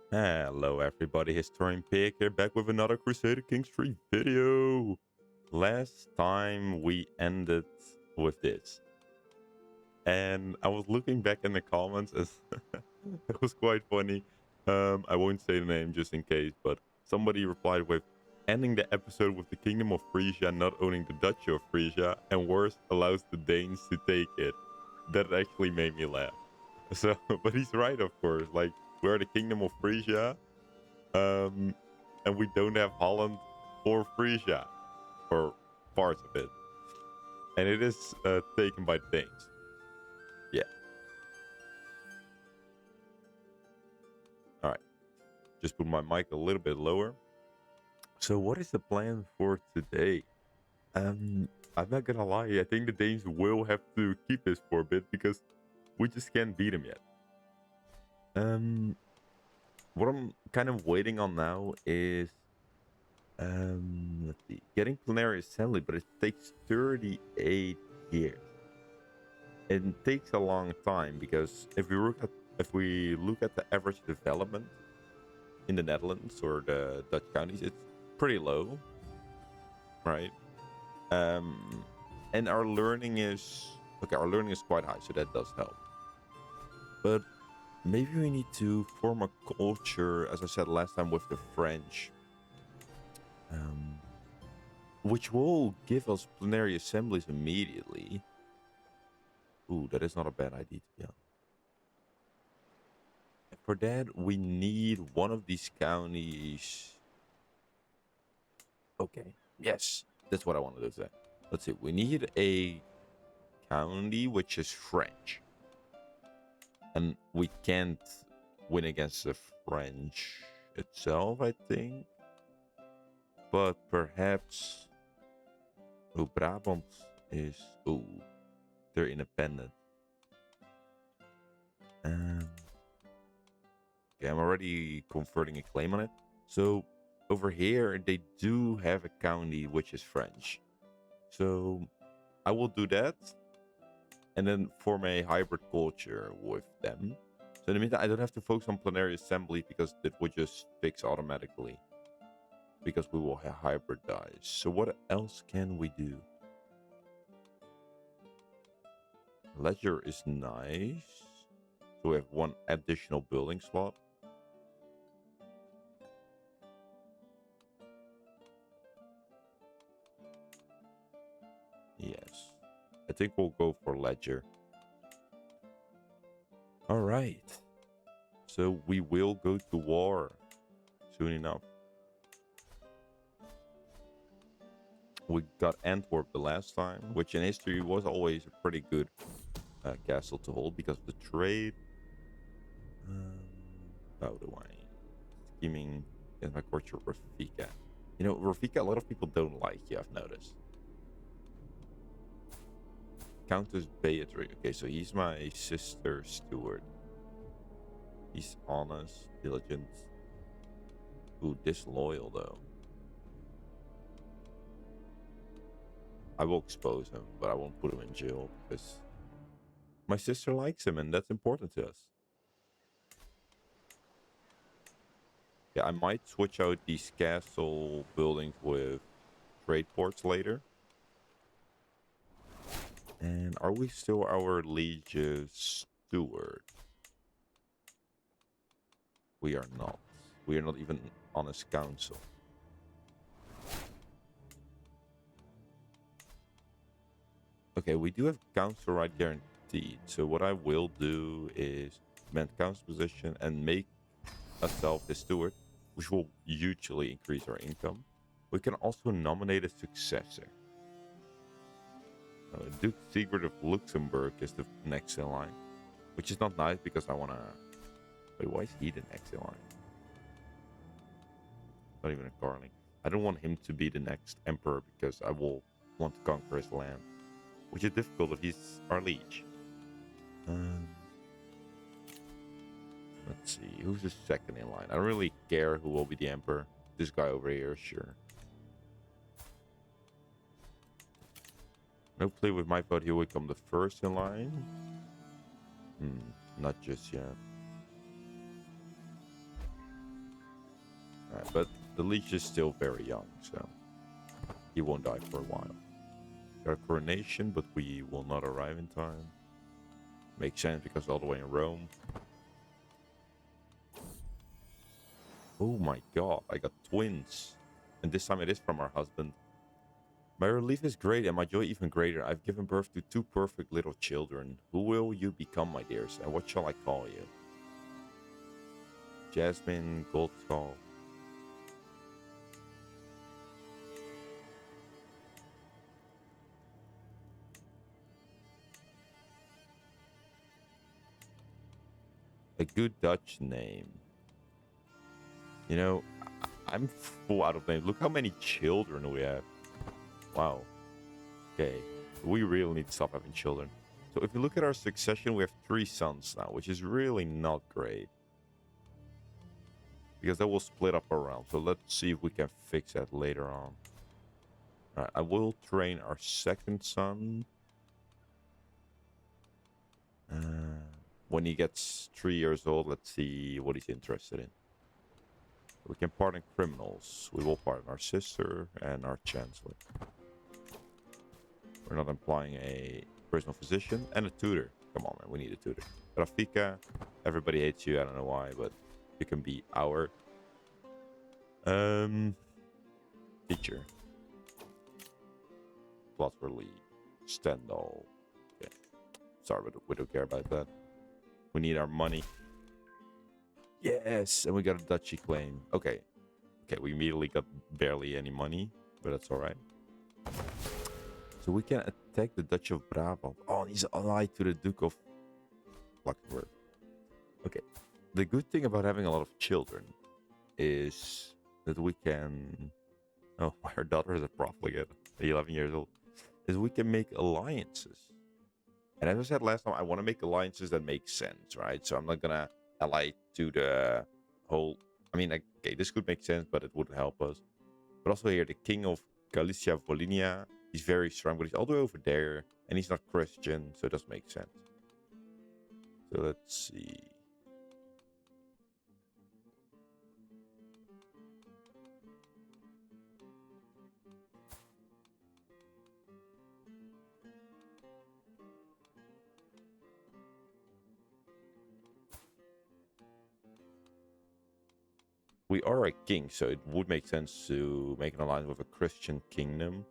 Hello everybody, Historian Pig here, back with another Crusader Kings III video. Last time we ended with this, and I was looking back in the comments as it was quite funny. I won't say the name just in case, but somebody replied with ending the episode with the Kingdom of Frisia not owning the Duchy of Frisia, and worse, allows the Danes to take it. That actually made me laugh. So, but he's right, of course. Like, we're the Kingdom of Frisia, um, and we don't have Holland or Frisia, or parts of it, and it is taken by the Danes. Yeah. All right. Just put my mic a little bit lower. So, what is the plan for today? Um, I'm not gonna lie. I think the Danes will have to keep this for a bit because we just can't beat them yet. Um, what I'm kind of waiting on now is let's see, getting plenary assembly, but it takes 38 years. It takes a long time because if we look at the average development in the Netherlands or the Dutch counties, it's pretty low, right? Um, and our learning is okay. Our learning is quite high, so that does help. But maybe we need to form a culture, as I said last time, with the French, um, which will give us plenary assemblies immediately. Ooh, that is not a bad idea to be honest. For that, we need one of these counties. Okay. Yes, that's what I wanted to say. Let's see. We need a county which is French, and we can't win against the French itself, I think. But perhaps. Oh, Brabant is. Oh, they're independent. Um. Okay, I'm already converting a claim on it. So over here, they do have a county which is French. So I will do that and then form a hybrid culture with them. So in the meantime, I don't have to focus on plenary assembly because it would just fix automatically because we will hybridize. So what else can we do? Ledger is nice. So we have one additional building slot. Yes. I think we'll go for Ledger. All right. So we will go to war soon enough. We got Antwerp the last time, which in history was always a pretty good castle to hold because of the trade. How do I? Scheming in my courtship Rafika. You know, Rafika, a lot of people don't like you, I've noticed. Countess Beatrix. Okay, so he's my sister's steward. He's honest, diligent. Ooh, disloyal though. I will expose him, but I won't put him in jail because my sister likes him and that's important to us. Yeah, I might switch out these castle buildings with trade ports later. And are we still our liege's steward? We are not. We are not even on his council. Okay, we do have council right guaranteed. So what I will do is demand council position and make ourselves the steward, which will hugely increase our income. We can also nominate a successor. Duke Sigurd of Luxembourg is the next in line, which is not nice because I want to. Wait, why is he the next in line? Not even a Carling. I don't want him to be the next emperor because I will want to conquer his land, which is difficult if he's our liege. Let's see, who's the second in line? I don't really care who will be the emperor. This guy over here, sure. Hopefully with my vote he will become the first in line. Not just yet. but the leech is still very young, so he won't die for a while. Got a coronation, but we will not arrive in time. Makes sense because all the way in Rome. Oh my god, I got twins. And this time it is from our husband. My relief is great and my joy even greater. I've given birth to 2 perfect little children. Who will you become, my dears? And what shall I call you? Jasmine, Goldskull. A good Dutch name. You know, I'm full out of names. Look how many children we have. Wow. Okay. We really need to stop having children. So if you look at our succession, we have 3 sons now, which is really not great. Because that will split up around. So let's see if we can fix that later on. Alright, I will train our 2nd son. When he gets 3 years old, let's see what he's interested in. We can pardon criminals. We will pardon our sister and our chancellor. We're not employing a personal physician and a tutor. Come on, man, we need a tutor. Rafika, everybody hates you. I don't know why, but you can be our teacher. Plot relief. Stendhal. Okay. Sorry, but we don't care about that. We need our money. Yes, and we got a duchy claim. Okay. Okay, we immediately got barely any money, but that's all right. So we can attack the Dutch of Brabant. Oh, and he's allied to the Duke of Luxembourg. Okay. The good thing about having a lot of children is that we can... Oh, our daughter is a profligate, 11 years old. Is we can make alliances. And as I said last time, I want to make alliances that make sense, right? So I'm not going to ally to the whole... I mean, okay, this could make sense, but it wouldn't help us. But also here, the king of Galicia, Volhynia, he's very strong, but he's all the way over there. And he's not Christian, so it doesn't make sense. So let's see. We are a king, so it would make sense to make an alliance with a Christian kingdom.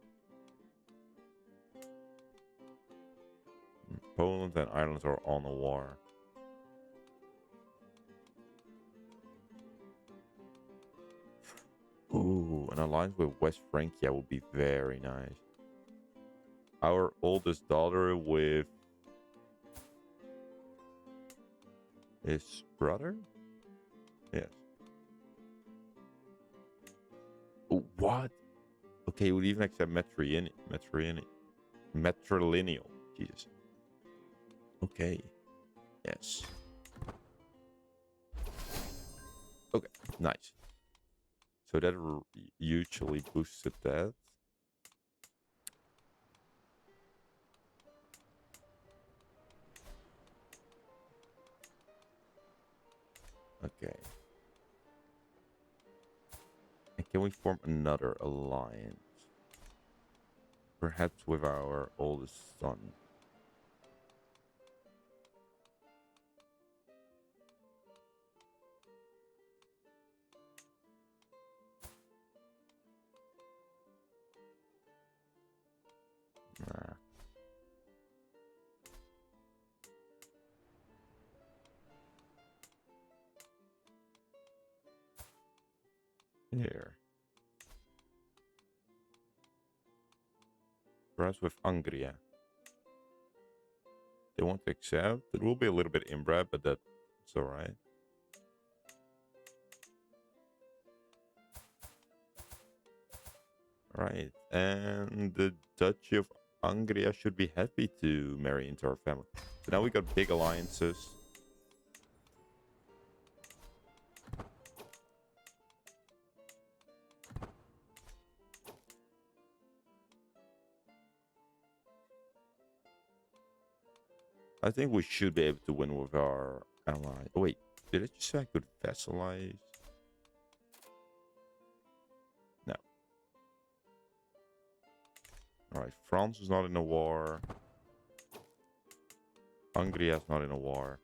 Poland and Ireland are on a war. Ooh, an alliance with West Francia would be very nice. Our oldest daughter with his brother? Yes. Ooh, what? Okay, we'd even accept matrilineal. Jesus. Okay. Yes. Okay, nice. So that usually boosted that. Okay. And can we form another alliance? Perhaps with our oldest son. Nah. Here. Perhaps with Hungary. They won't accept. It will be a little bit inbred, but that's alright. Right. And the Duchy of Hungary should be happy to marry into our family. So now we got big alliances. I think we should be able to win with our ally. Oh, wait. Did I just say I could vassalize? Alright, France is not in a war. Hungary is not in a war.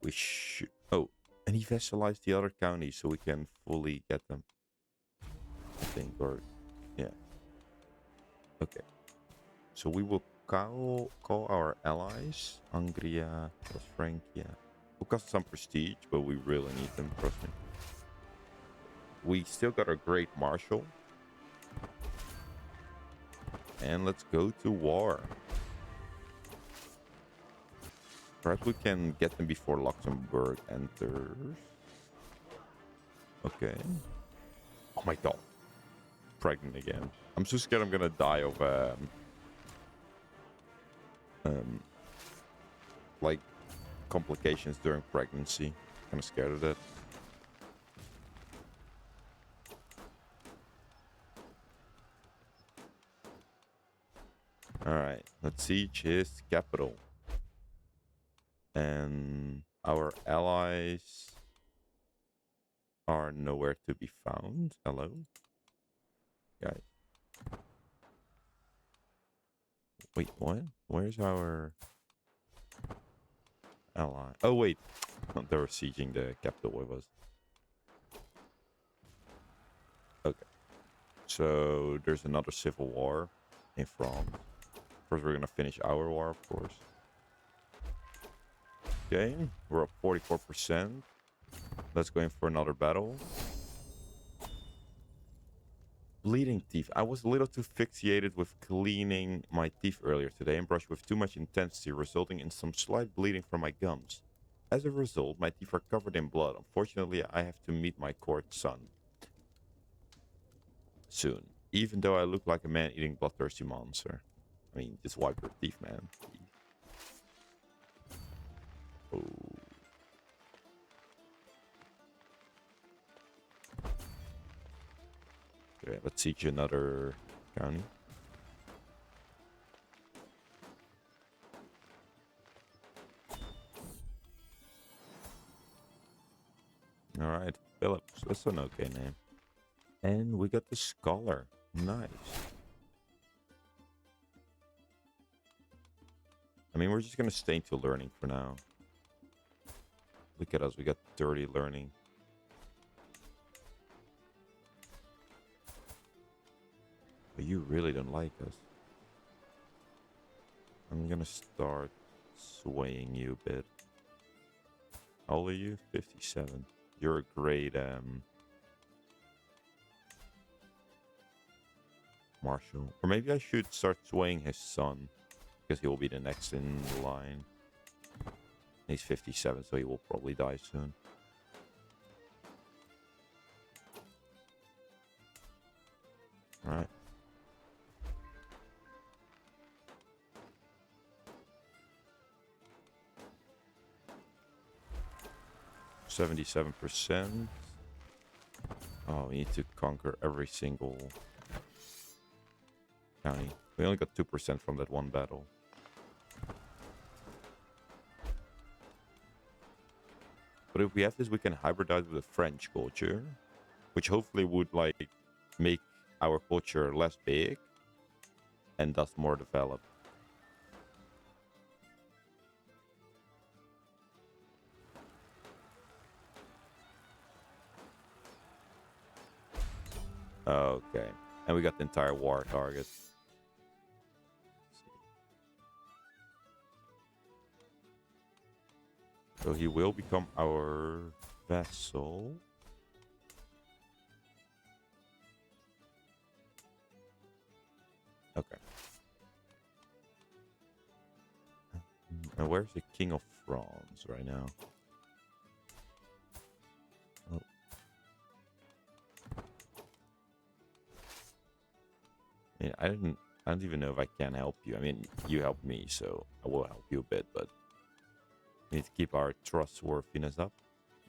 We should... Oh, and he vassalized the other counties so we can fully get them. I think, or... Yeah. Okay. So we will call our allies. Hungary plus Frankia. Will cost some prestige, but we really need them, trust me. We still got our Great Marshal. And let's go to war. Perhaps we can get them before Luxembourg enters. Okay. Oh my god. Pregnant again. I'm so scared I'm gonna die of like complications during pregnancy. Kinda scared of that. Alright, let's siege his capital. And our allies are nowhere to be found. Hello? Guys. Wait, what? Where's our ally? Oh, wait. They were sieging the capital. What was? Okay. So there's another civil war in France. First, we're gonna finish our war, of course. Okay, we're up 44%. Let's go in for another battle. Bleeding teeth. I was a little too fixated with cleaning my teeth earlier today and brushed with too much intensity, resulting in some slight bleeding from my gums. As a result, my teeth are covered in blood. Unfortunately, I have to meet my court son soon, even though I look like a man-eating bloodthirsty monster. I mean, just wipe your teeth, man. Oh. Okay, let's siege another county. Alright, Phillips. That's an okay name. And we got the Scholar. Nice. I mean, we're just gonna stay into learning for now. Look at us, we got 30 learning. But you really don't like us. I'm gonna start swaying you a bit. How old are you? 57. You're a great Marshal. Or maybe I should start swaying his son, because he will be the next in line. He's 57, so he will probably die soon. Alright. 77%. Oh, we need to conquer every single county. We only got 2% from that one battle. But if we have this, we can hybridize with the French culture, which hopefully would like make our culture less big and thus more developed. Okay, and we got the entire war target. So he will become our vassal. Okay. And where's the King of France right now? Oh. I mean, I don't even know if I can help you. I mean, you helped me, so I will help you a bit, but we need to keep our trustworthiness up.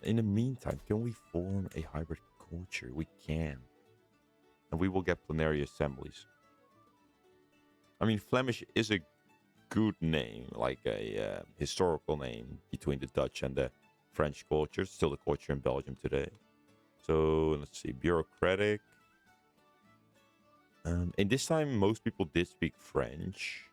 In the meantime, can we form a hybrid culture? We can. And we will get plenary assemblies. I mean, Flemish is a good name, like a historical name between the Dutch and the French culture. Still the culture in Belgium today. So let's see, bureaucratic. In this time, most people did speak French.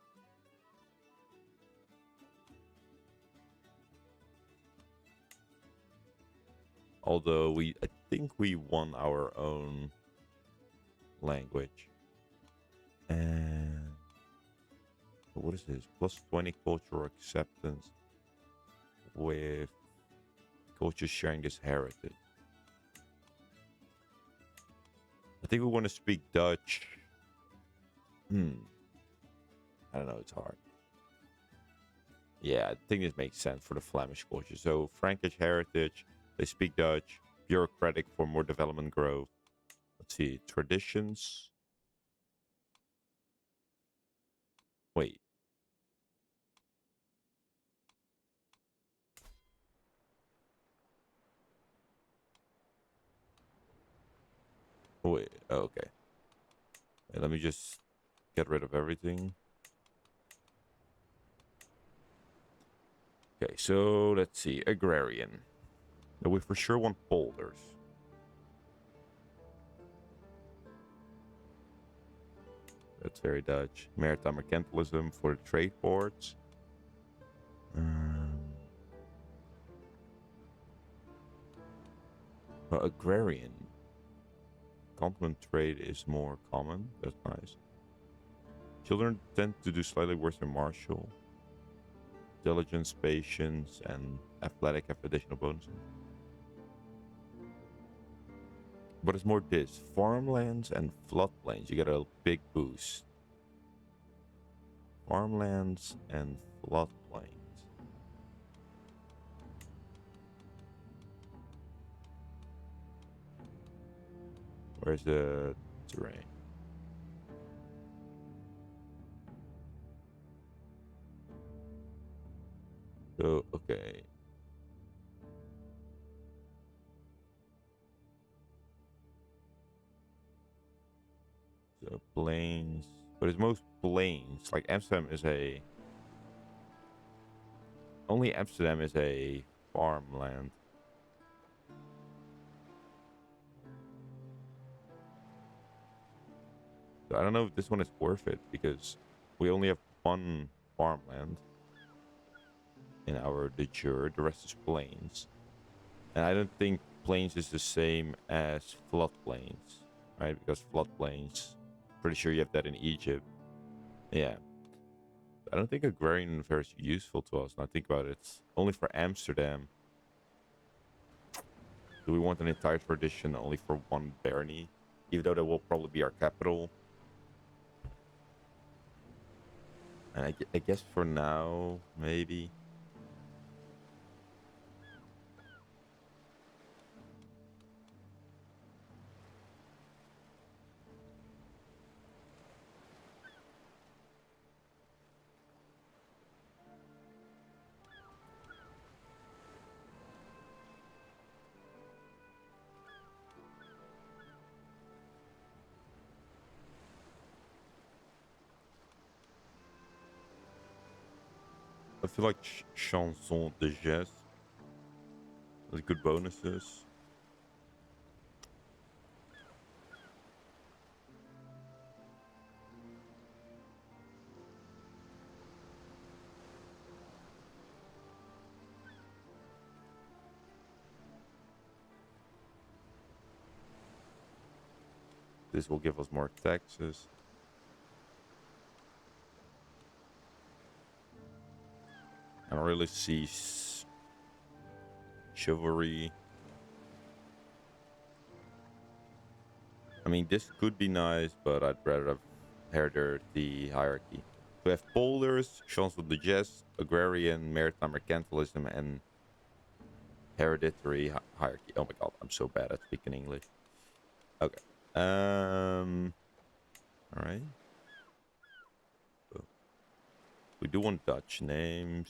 Although I think we won our own language. And what is this? Plus 20 cultural acceptance with cultures sharing this heritage. I think we want to speak Dutch. I don't know, it's hard. Yeah, I think this makes sense for the Flemish culture. So Frankish heritage, they speak Dutch, bureaucratic for more development growth. Let's see, traditions. Wait. Wait, okay. Wait, let me just get rid of everything. Okay, so let's see, agrarian. No, we for sure want polders. That's very Dutch. Maritime mercantilism for the trade ports. Well, agrarian. Continent trade is more common. That's nice. Children tend to do slightly worse than martial. Diligence, patience, and athletic have additional bonuses. But it's more this. Farmlands and floodplains. You get a big boost. Farmlands and floodplains. Where's the terrain? So, okay. So, plains. But it's most plains. Like, Amsterdam is a... Only Amsterdam is a farmland. So I don't know if this one is worth it, because we only have one farmland in our de jure. The rest is plains. And I don't think plains is the same as floodplains, right? Because floodplains, pretty sure you have that in Egypt. Yeah. I don't think agrarian is very useful to us. Now think about it. It's only for Amsterdam. Do we want an entire tradition only for one barony? Even though that will probably be our capital. And I guess for now, maybe. I feel like Chanson de Geste has good bonuses. This will give us more taxes. I don't really see chivalry. I mean, this could be nice, but I'd rather have hereditary hierarchy. We have polders, Chanson de Geste, agrarian, maritime mercantilism, and hereditary hierarchy. Oh my god, I'm so bad at speaking English. Okay. Alright. We do want Dutch names.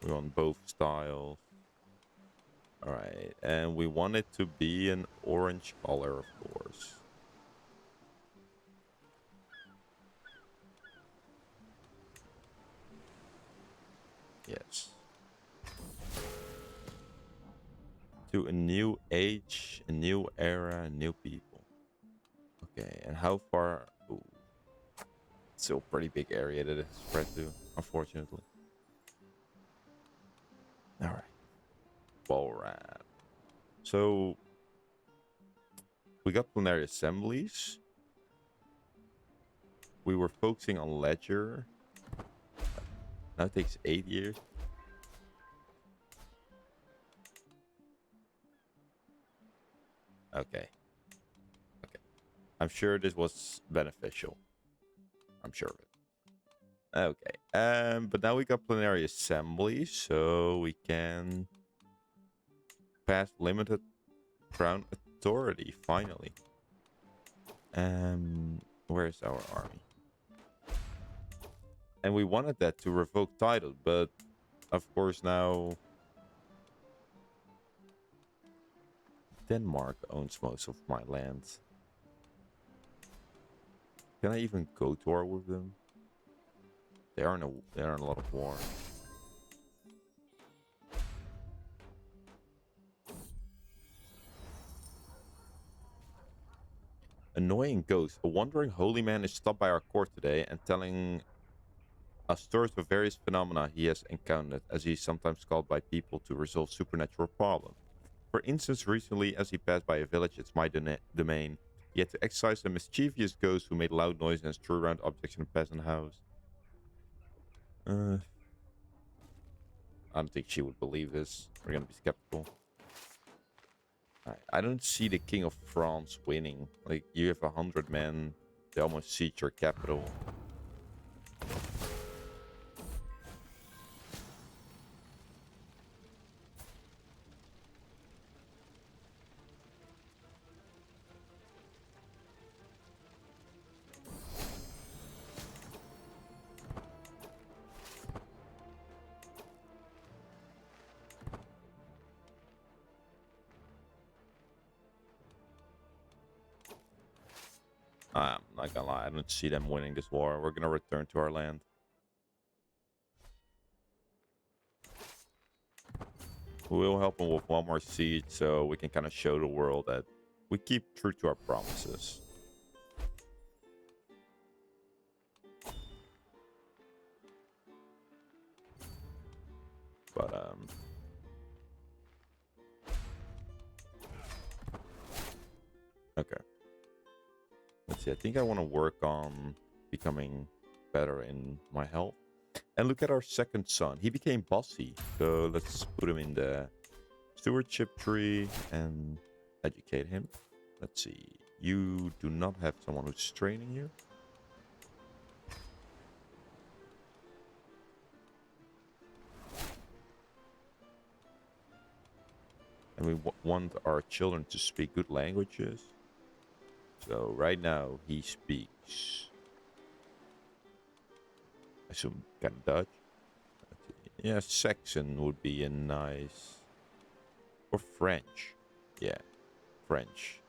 We want both styles. Alright, and we want it to be an orange color, of course. Yes. To a new age, a new era, new people. Okay, and how far? Ooh, still a pretty big area that it's spread to, unfortunately. All right, ball rat. So we got plenary assemblies. We were focusing on ledger. Now it takes 8 years. Okay. Okay. I'm sure this was beneficial. I'm sure of it. Okay. But now we got plenary assembly, so we can pass limited crown authority finally. Where's our army? And we wanted that to revoke title, but of course now Denmark owns most of my lands. Can I even go to war with them? They are in a lot of war. Annoying ghost. A wandering holy man is stopped by our court today and telling us stories of various phenomena he has encountered, as he is sometimes called by people to resolve supernatural problems. For instance, recently, as he passed by a village, it's my domain, he had to exorcise a mischievous ghost who made loud noise and threw around objects in a peasant house. I don't think she would believe this. We're gonna be skeptical. I don't see the King of France winning. Like, you have 100 men, they almost siege your capital. I'm not gonna lie, I don't see them winning this war. We're gonna return to our land. We'll help them with one more siege so we can kind of show the world that we keep true to our promises. But, okay. Let's see, I think I want to work on becoming better in my health. And look at our second son. He became bossy. So let's put him in the stewardship tree and educate him. Let's see. You do not have someone who's training you. And we want our children to speak good languages. So right now he speaks, I assume, kind of Dutch. Yeah, Saxon would be a nice, or French. Yeah, French.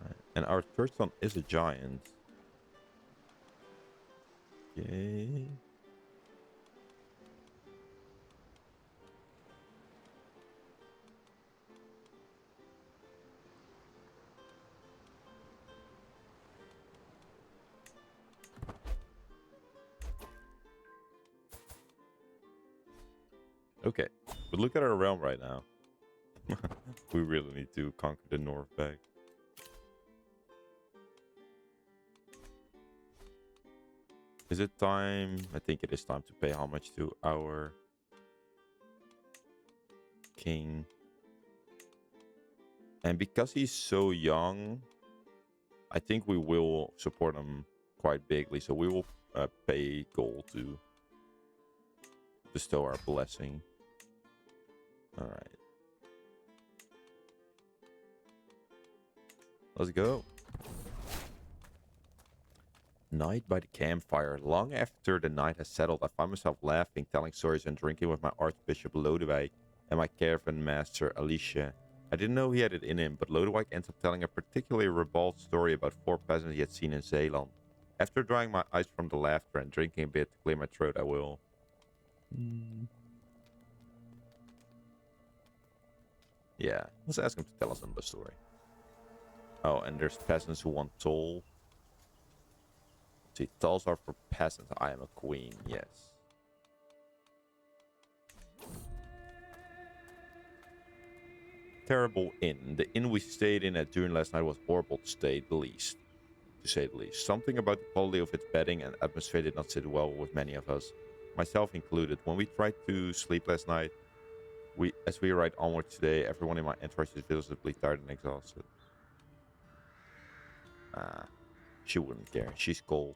Right. And our third son is a giant. Okay. Okay, but look at our realm right now. We really need to conquer the north back. Is it time? I think it is time to pay homage to our king. And because he's so young, I think we will support him quite bigly. So we will pay gold to bestow our blessing. All right. Let's go. Night by the campfire. Long after the night has settled, I find myself laughing, telling stories and drinking with my Archbishop Lodewijk and my caravan master Alicia. I didn't know he had it in him, but Lodewijk ends up telling a particularly ribald story about 4 peasants he had seen in Zeeland. After drying my eyes from the laughter and drinking a bit to clear my throat, I will. Yeah, let's ask him to tell us another story. Oh, and there's peasants who want toll. See, tolls are for peasants. I am a queen, yes. Terrible inn. The inn we stayed in at during last night was horrible to say the least. Something about the quality of its bedding and atmosphere did not sit well with many of us, myself included. When we tried to sleep last night, as we ride onward today, everyone in my entourage is visibly tired and exhausted. She wouldn't care. She's cold.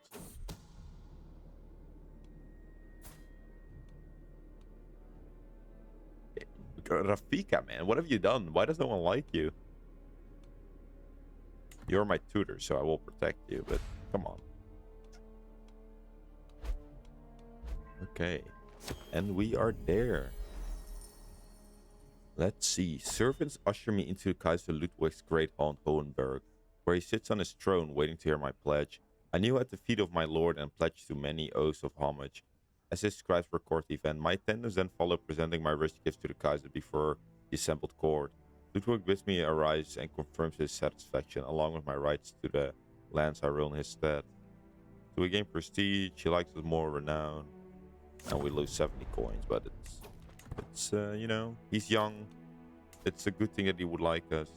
Rafika, man, what have you done? Why does no one like you? You're my tutor, so I will protect you, but come on. Okay. And we are there. Let's see. Servants usher me into Kaiser Ludwig's great hall in Hohenberg, where he sits on his throne waiting to hear my pledge. I kneel at the feet of my lord and pledge to many oaths of homage. As his scribes record the event, my attendants then follow, presenting my rich gifts to the Kaiser before the assembled court. Ludwig bids me arise and confirms his satisfaction, along with my rights to the lands I rule in his stead. So we gain prestige, he likes us more renown, and we lose 70 coins, but it's you know, he's young. It's a good thing that he would like us.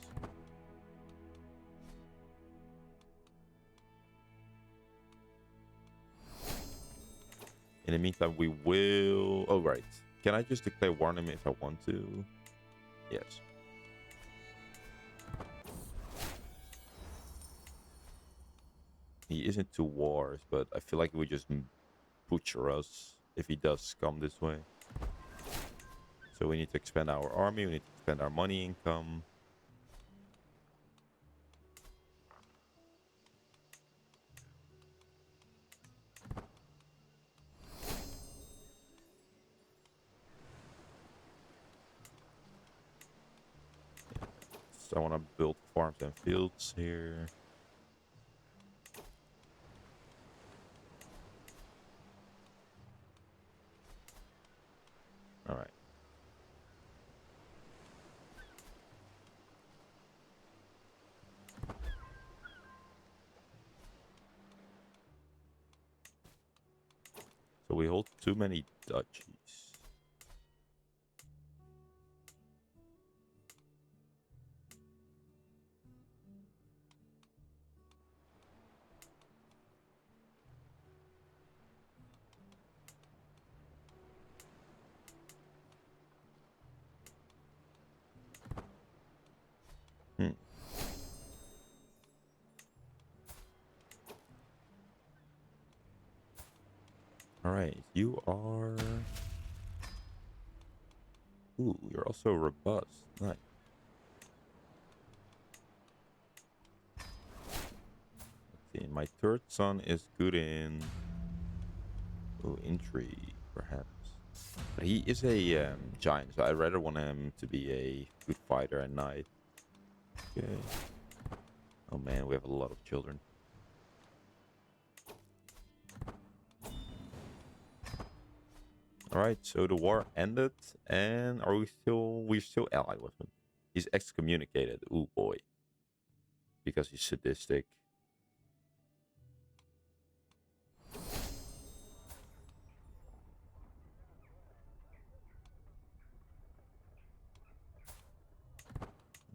In the meantime, we will... Oh, right. Can I just declare war on him if I want to? Yes. He is into wars, but I feel like he would just butcher us if he does come this way. So we need to expand our army, we need to expand our money income. So I want to build farms and fields here. All right. So we hold too many duchies. All right, you are... Ooh, you're also robust. Nice. Let's see, my third son is good in... Ooh, intrigue, perhaps. But he is a giant, so I'd rather want him to be a good fighter at night. Okay. Oh man, we have a lot of children. Alright, so the war ended, and are we still... We're still allied with him. He's excommunicated. Ooh boy. Because he's sadistic.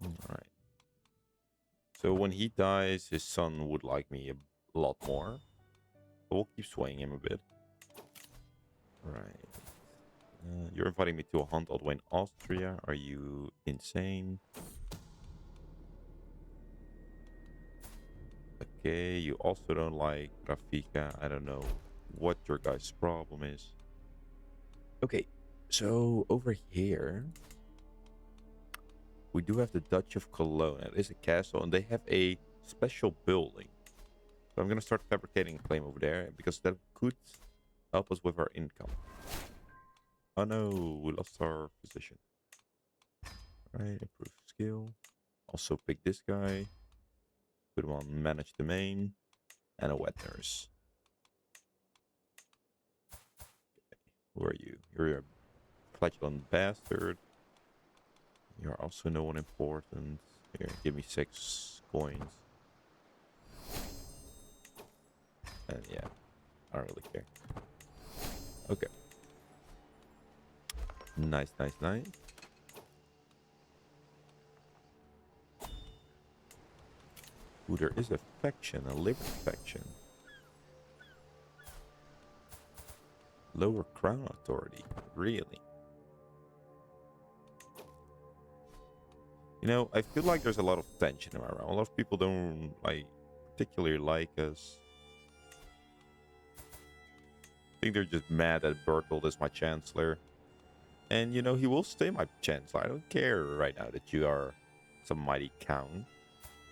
Alright. So when he dies, his son would like me a lot more. But we'll keep swaying him a bit. Right. You're inviting me to a hunt all the way in Austria. Are you insane? Okay, you also don't like Rafika. I don't know what your guy's problem is. Okay, so over here, we do have the Dutch of Cologne. It is a castle, and they have a special building. So I'm going to start fabricating a claim over there, because that could help us with our income. Oh no, we lost our position. Alright, improve skill. Also pick this guy. Put him on manage domain. And a wet nurse. Who are you? You're a flatulent bastard. You're also no one important. Here, give me 6 coins. And yeah, I don't really care. Okay. Nice, nice, nice. Ooh, there is a faction, a liberty faction. Lower Crown Authority. Really? You know, I feel like there's a lot of tension around. A lot of people don't particularly like us. I think they're just mad that Bertold is my chancellor. And, you know, he will stay my chancellor. I don't care right now that you are some mighty count.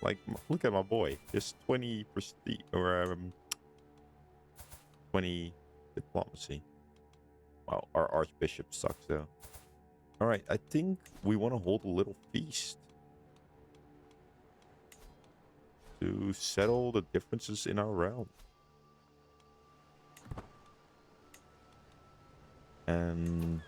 Like, look at my boy. Just 20 prestige, or 20 diplomacy. Wow, our archbishop sucks, though. Alright, I think we want to hold a little feast. To settle the differences in our realm. And...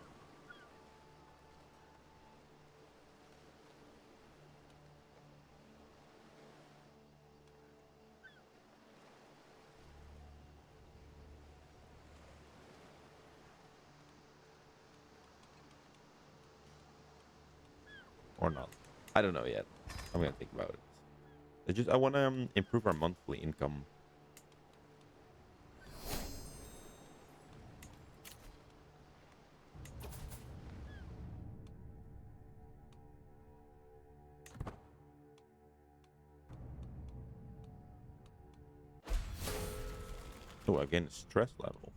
or not. I don't know yet. I'm gonna think about it. I want to improve our monthly income. Oh, again, stress level.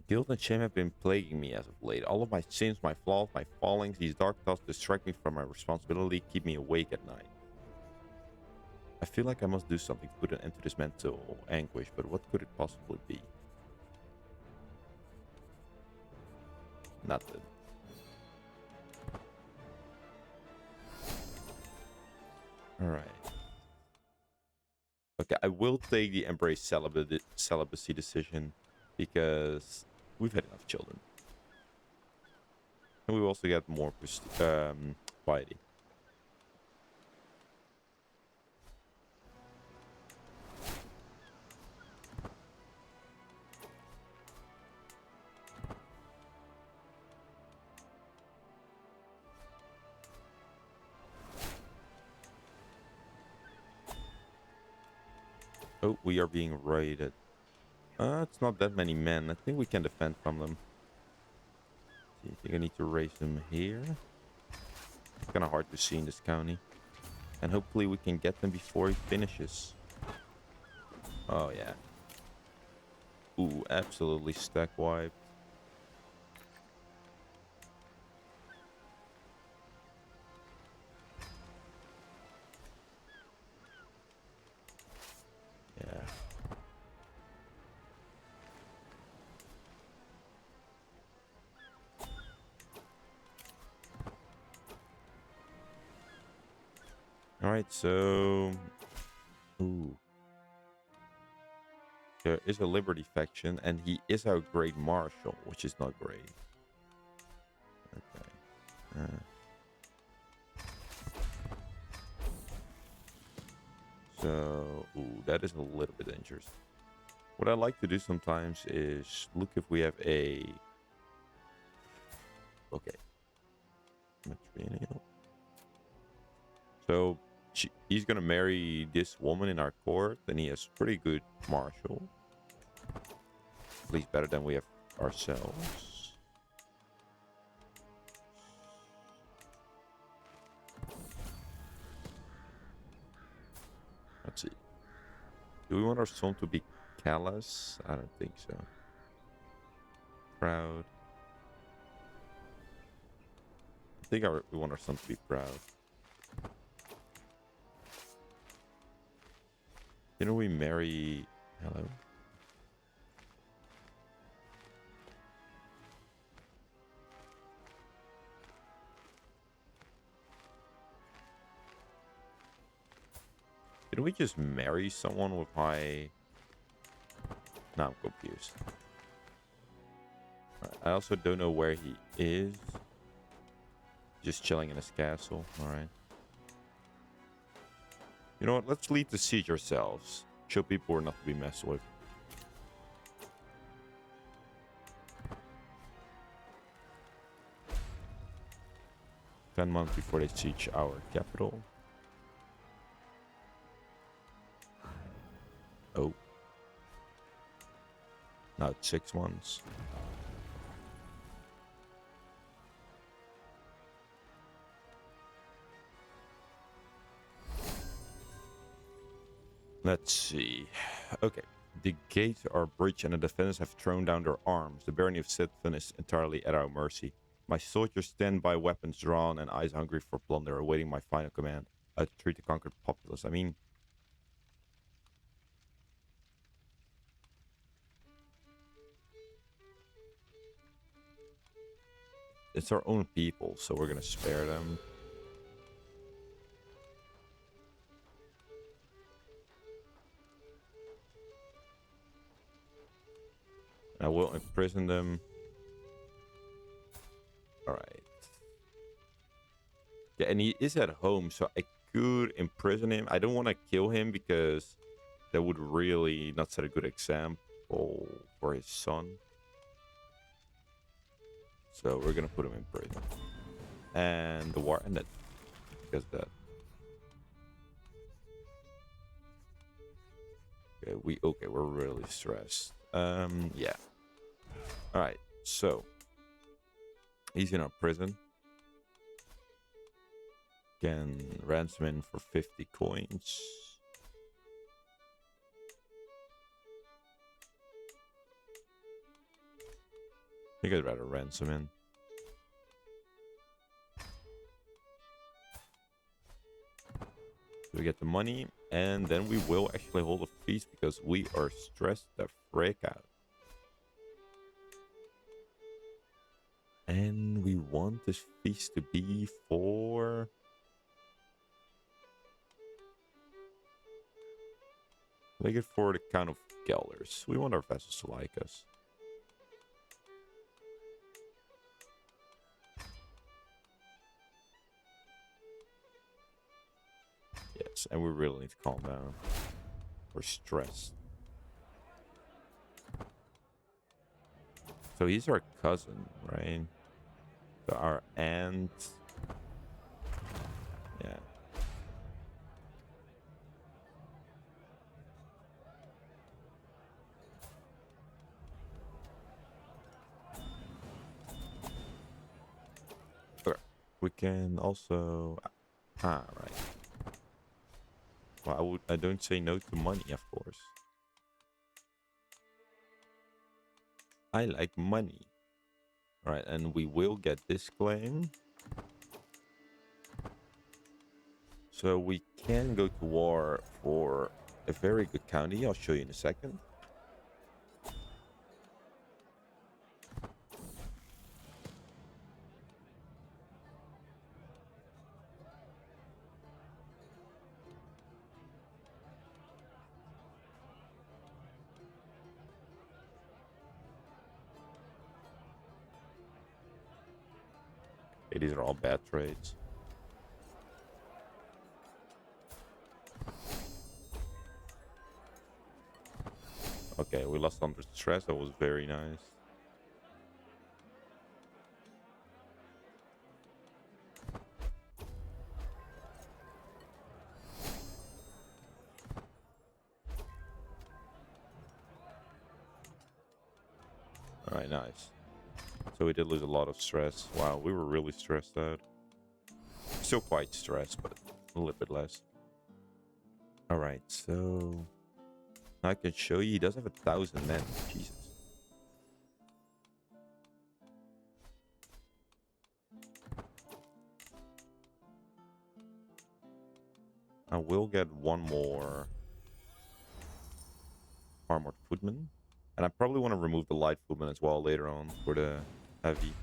Guilt and shame have been plaguing me as of late. All of my sins, my flaws, my fallings, these dark thoughts distract me from my responsibility, keep me awake at night. I feel like I must do something to put an end to this mental anguish, but what could it possibly be? Nothing. Alright. Okay, I will take the embrace celibacy decision because we've had enough children. And we also get more piety. Oh, we are being raided. It's not that many men. I think we can defend from them. I think I need to raise them here. It's kind of hard to see in this county. And hopefully we can get them before he finishes. Oh, yeah. Ooh, absolutely stack wiped. Yeah. Alright, so... Ooh. There is a Liberty faction, and he is our Great Marshal, which is not great. Okay. So, ooh, that is a little bit dangerous. What I like to do sometimes is look if we have a... Okay. Matrilineal. So, he's gonna marry this woman in our court, and he has pretty good marshal. At least better than we have ourselves. Let's see. Do we want our son to be callous? I don't think so. Proud. I think we want our son to be proud. Didn't we marry... Hello? Didn't we just marry someone with my... Now I'm confused. Right, I also don't know where he is. Just chilling in his castle. Alright. You know what? Let's lead the siege ourselves. Show people we're not to be messed with. Ten months before they siege our capital. Oh. Now it's 6 months. Let's see. Okay. The gates are breached and the defenders have thrown down their arms. The barony of Sitfin is entirely at our mercy. My soldiers stand by, weapons drawn and eyes hungry for plunder, awaiting my final command. To treat the conquered populace. I mean... it's our own people, so we're gonna spare them. I will imprison them. Alright. Yeah, and he is at home, so I could imprison him. I don't want to kill him because that would really not set a good example for his son. So we're gonna put him in prison. And the war ended because of that. Okay, we're really stressed. Yeah. Alright, so he's in our prison. Can ransom him for 50 coins. I think I'd rather ransom him. We get the money, and then we will actually hold a feast because we are stressed the frick out. And we want this feast to be for... make it for the Count of Gelders. We want our vessels to like us. Yes, and we really need to calm down. We're stressed. So he's our cousin, right? So our aunt... yeah. Okay. We can also... right. Well, I don't say no to money, of course. I like money. Alright, and we will get this claim. So we can go to war for a very good county. I'll show you in a second. Okay, these are all bad trades. Okay, we lost under stress. That was very nice. Alright, nice. So we did lose a lot of stress. Wow, we were really stressed out. Still quite stressed, but a little bit less. Alright, so... I can show you. He does have 1,000 men. Jesus. I will get one more armored footman. And I probably want to remove the light footman as well later on for the heavy.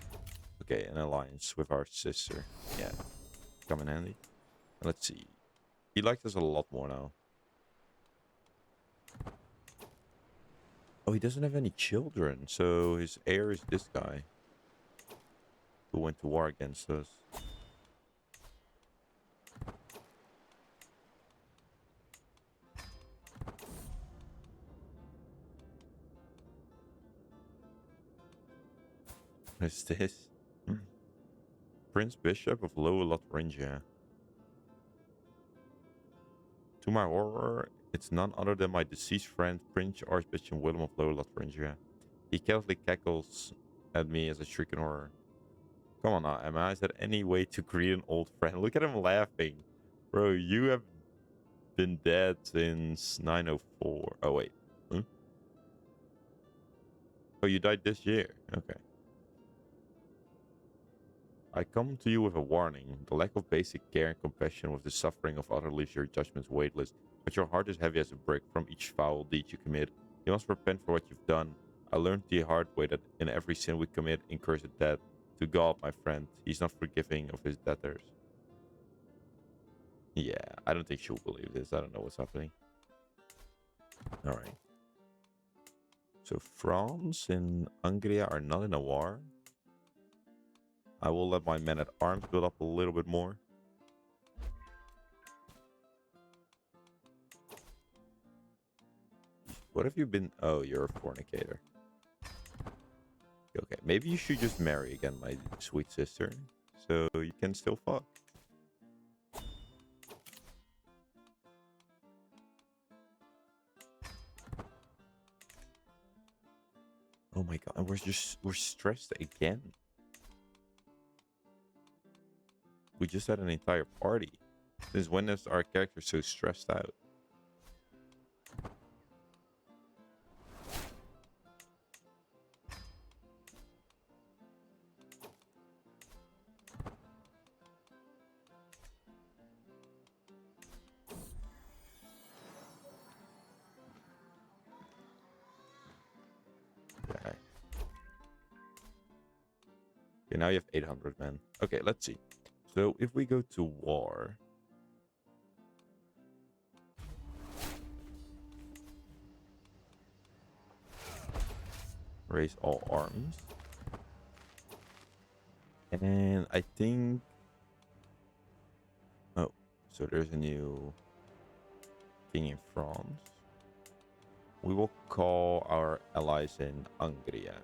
Okay, an alliance with our sister. Yeah, come in handy. Let's see. He likes us a lot more now. Oh, he doesn't have any children, so his heir is this guy who went to war against us. What is this? Prince Bishop of Lower Lotharingia. To my horror, it's none other than my deceased friend, Prince Archbishop Willem of Lower Lotharingia. He casually cackles at me as I shriek in horror. Come on now, Emma, is there any way to greet an old friend? Look at him laughing. Bro, you have been dead since 904. Oh, wait. Hmm? Oh, you died this year. Okay. I come to you with a warning. The lack of basic care and compassion with the suffering of others leaves your judgments weightless, but your heart is heavy as a brick from each foul deed you commit. You must repent for what you've done. I learned the hard way that in every sin we commit incurs a debt. To God, my friend, he's not forgiving of his debtors. Yeah, I don't think she'll believe this. I don't know what's happening. Alright. So France and Hungary are not in a war. I will let my men at arms build up a little bit more. What have you been? Oh, you're a fornicator. Okay, maybe you should just marry again, my sweet sister, so you can still fuck. Oh my god, and we're stressed again. We just had an entire party. Since when is our character so stressed out? Okay. Okay, now you have 800 men. Okay, let's see. So if we go to war, raise all arms, and I think, oh, so there's a new king in France. We will call our allies in Hungary. I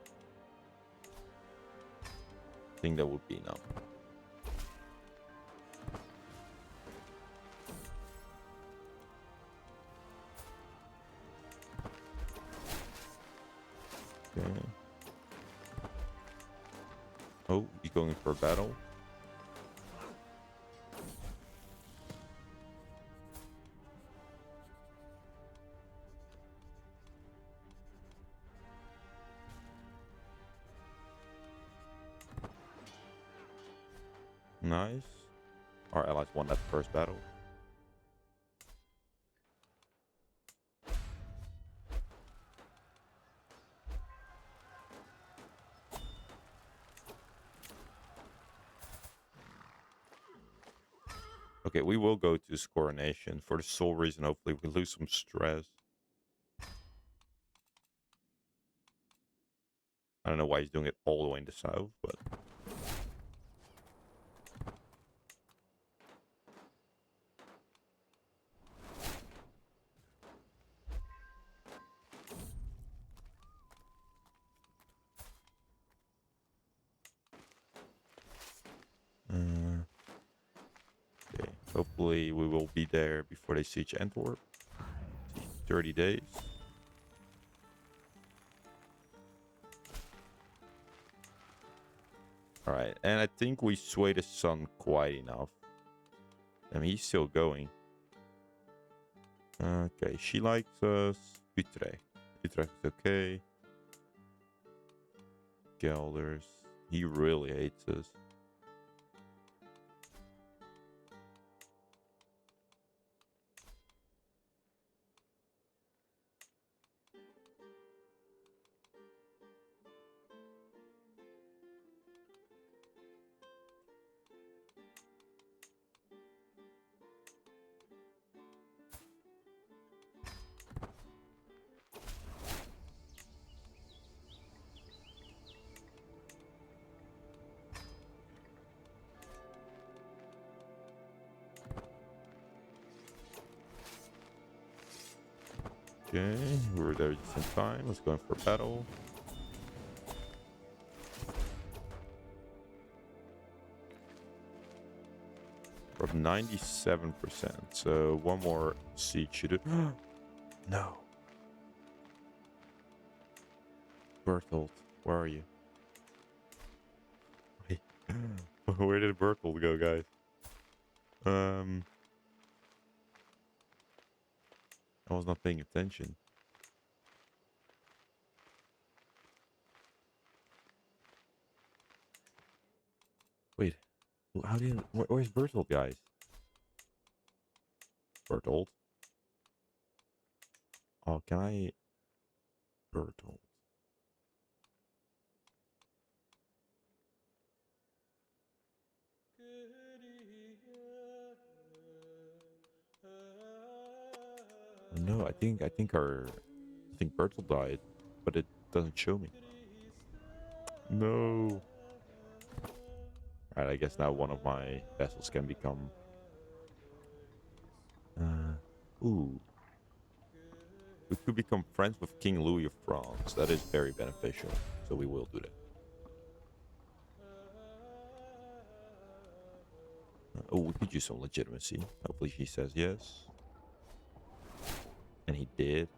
think that would be enough. Okay. Oh, you going for a battle? Nice. Our allies won that first battle. Okay, we will go to this coronation for the sole reason hopefully we lose some stress. I don't know why he's doing it all the way in the south, but... okay, hopefully we will be there before they siege Antwerp. 30 days. Alright, and I think we swayed the sun quite enough. I mean, he's still going. Okay, she likes us. Utrecht. Utrecht is okay. Gelders. He really hates us. Okay, we were there just in time. Let's go in for battle. We're up 97%. So one more siege should it. No. Berthold, where are you? Wait. Where did Berthold go, guys? I was not paying attention. Wait, how do you? Where's Berthold, guys? Berthold. Oh, can I? Berthold. No, I think Berthold died, but it doesn't show me. No. Alright, I guess now one of my vessels can become. Ooh. We could become friends with King Louis of France. That is very beneficial. So we will do that. Oh, we could use some legitimacy. Hopefully he says yes. And he did.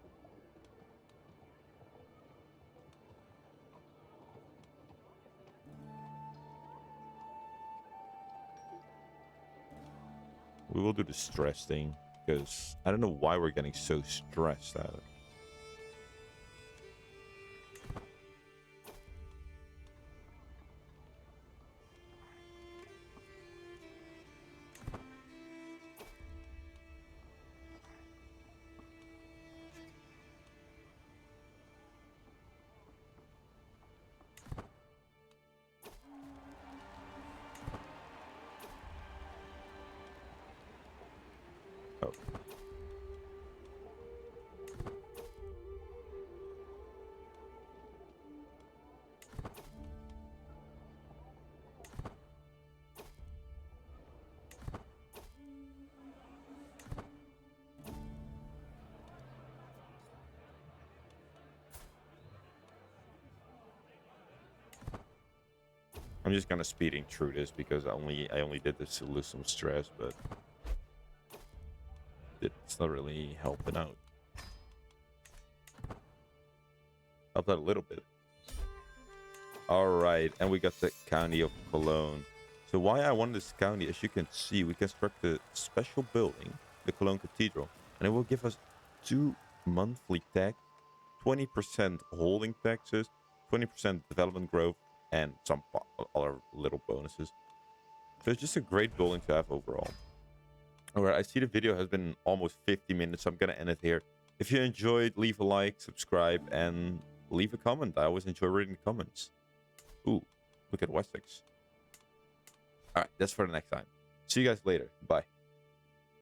We will do the stress thing. Because I don't know why we're getting so stressed out. Oh. I'm just kind of speeding through this because I only did this to lose some stress, but it's not really helping out. Helped out a little bit. All right, and we got the county of Cologne. So why I won this county, as you can see, we construct a special building, the Cologne Cathedral, and it will give us 2 monthly tax, 20% holding taxes, 20% development growth, and some other little bonuses. So it's just a great building to have overall. All right, I see the video has been almost 50 minutes, so I'm going to end it here. If you enjoyed, leave a like, subscribe, and leave a comment. I always enjoy reading the comments. Ooh, look at Wessex. All right, that's for the next time. See you guys later. Bye.